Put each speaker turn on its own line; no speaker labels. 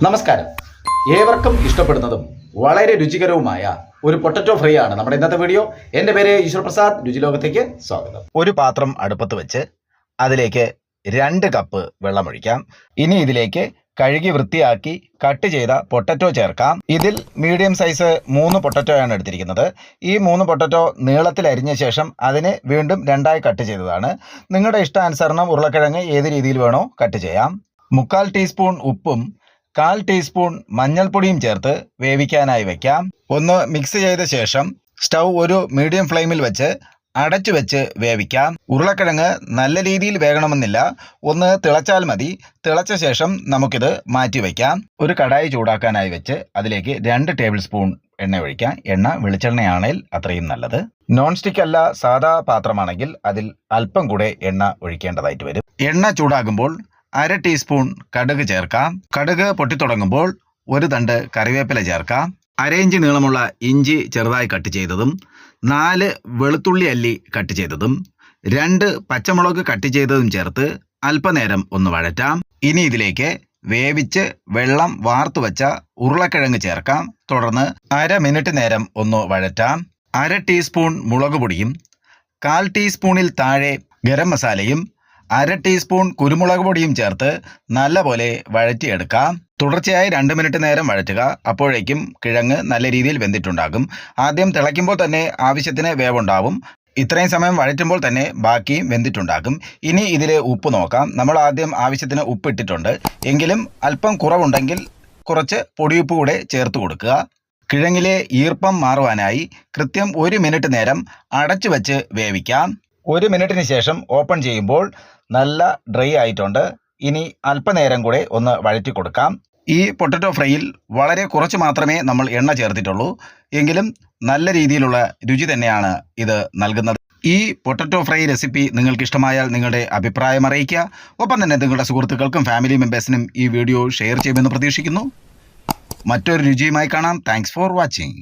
നമസ്കാരം. ഏവർക്കും ഇഷ്ടപ്പെടുന്നതും വളരെ രുചികരവുമായ ഒരു പൊട്ടറ്റോ ഫ്രൈ ആണ് നമ്മുടെ ഇന്നത്തെ വീഡിയോ. എൻ്റെ പേര് ഈശ്വർ പ്രസാദ്. രുചിലോകത്തേക്ക് സ്വാഗതം.
ഒരു പാത്രം അടുപ്പത്ത് വെച്ച് അതിലേക്ക് 2 കപ്പ് വെള്ളമൊഴിക്കാം. ഇനി ഇതിലേക്ക് കഴുകി വൃത്തിയാക്കി കട്ട് ചെയ്ത പൊട്ടറ്റോ ചേർക്കാം. ഇതിൽ മീഡിയം സൈസ് 3 പൊട്ടറ്റോയാണ് എടുത്തിരിക്കുന്നത്. ഈ 3 പൊട്ടറ്റോ നീളത്തിൽ അരിഞ്ഞ ശേഷം അതിനെ വീണ്ടും 2ആയി കട്ട് ചെയ്തതാണ്. നിങ്ങളുടെ ഇഷ്ടാനുസരണം ഉരുളക്കിഴങ്ങ് ഏത് രീതിയിൽ വേണോ കട്ട് ചെയ്യാം. 3/4 ടീസ്പൂൺ ഉപ്പും 1/4 ടീസ്പൂൺ മഞ്ഞൾപ്പൊടിയും ചേർത്ത് വേവിക്കാനായി വയ്ക്കാം. ഒന്ന് മിക്സ് ചെയ്ത ശേഷം സ്റ്റൗ ഒരു മീഡിയം ഫ്ലെയിമിൽ വെച്ച് അടച്ചു വെച്ച് വേവിക്കാം. ഉരുളക്കിഴങ്ങ് നല്ല രീതിയിൽ വേകണമെന്നില്ല, ഒന്ന് തിളച്ചാൽ മതി. തിളച്ച ശേഷം നമുക്കിത് മാറ്റി വയ്ക്കാം. ഒരു കടായി ചൂടാക്കാനായി വെച്ച് അതിലേക്ക് 2 ടേബിൾ സ്പൂൺ എണ്ണ ഒഴിക്കാം. എണ്ണ വെളിച്ചെണ്ണയാണെങ്കിൽ അത്രയും നല്ലത്. നോൺ സ്റ്റിക്ക് അല്ല, സാധാ പാത്രമാണെങ്കിൽ അതിൽ അല്പം കൂടെ എണ്ണ ഒഴിക്കേണ്ടതായിട്ട് വരും. എണ്ണ ചൂടാകുമ്പോൾ 1/2 ടീസ്പൂൺ കടുക് ചേർക്കാം. കടുക് പൊട്ടിത്തുടങ്ങുമ്പോൾ 1 തണ്ട് കറിവേപ്പില ചേർക്കാം. 1/2 ഇഞ്ച് നീളമുള്ള ഇഞ്ചി ചെറുതായി കട്ട് ചെയ്തതും 4 വെളുത്തുള്ളി അല്ലി കട്ട് ചെയ്തതും 2 പച്ചമുളക് കട്ട് ചെയ്തതും ചേർത്ത് അല്പനേരം ഒന്ന് വഴറ്റാം. ഇനി ഇതിലേക്ക് വേവിച്ച് വെള്ളം വാർത്തു വെച്ച ഉരുളക്കിഴങ്ങ് ചേർക്കാം. തുടർന്ന് 1/2 മിനിറ്റ് നേരം ഒന്ന് വഴറ്റാം. 1/2 ടീസ്പൂൺ മുളക് പൊടിയും 1/4 ടീസ്പൂണിൽ താഴെ ഗരം മസാലയും 1/2 ടീസ്പൂൺ കുരുമുളക് പൊടിയും ചേർത്ത് നല്ലപോലെ വഴറ്റിയെടുക്കാം. തുടർച്ചയായി 2 മിനിറ്റ് നേരം വഴറ്റുക. അപ്പോഴേക്കും കിഴങ്ങ് നല്ല രീതിയിൽ വെന്തിട്ടുണ്ടാകും. ആദ്യം തിളയ്ക്കുമ്പോൾ തന്നെ ആവശ്യത്തിന് വേവുണ്ടാവും. ഇത്രയും സമയം വഴറ്റുമ്പോൾ തന്നെ ബാക്കിയും വെന്തിട്ടുണ്ടാകും. ഇനി ഇതിൽ ഉപ്പ് നോക്കാം. നമ്മൾ ആദ്യം ആവശ്യത്തിന് ഉപ്പ് ഇട്ടിട്ടുണ്ട്. എങ്കിലും അല്പം കുറവുണ്ടെങ്കിൽ കുറച്ച് പൊടിയുപ്പ് കൂടെ ചേർത്ത് കൊടുക്കുക. കിഴങ്ങിലെ ഈർപ്പം മാറുവാനായി കൃത്യം 1 മിനിറ്റ് നേരം അടച്ചു വെച്ച് വേവിക്കാം. 1 മിനിറ്റിന് ശേഷം ഓപ്പൺ ചെയ്യുമ്പോൾ നല്ല ഡ്രൈ ആയിട്ടുണ്ട്. ഇനി അല്പനേരം കൂടെ ഒന്ന് വഴറ്റി കൊടുക്കാം. ഈ പൊട്ടറ്റോ ഫ്രൈയിൽ വളരെ കുറച്ച് മാത്രമേ നമ്മൾ എണ്ണ ചേർത്തിട്ടുള്ളൂ. എങ്കിലും നല്ല രീതിയിലുള്ള രുചി തന്നെയാണ് ഇത് നൽകുന്നത്. ഈ പൊട്ടറ്റോ ഫ്രൈ റെസിപ്പി നിങ്ങൾക്ക് ഇഷ്ടമായാൽ നിങ്ങളുടെ അഭിപ്രായം അറിയിക്കുക. ഒപ്പം തന്നെ നിങ്ങളുടെ സുഹൃത്തുക്കൾക്കും ഫാമിലി മെമ്പേഴ്സിനും ഈ വീഡിയോ ഷെയർ ചെയ്യുമെന്ന് പ്രതീക്ഷിക്കുന്നു. മറ്റൊരു രുചിയുമായി കാണാം. Thanks for watching.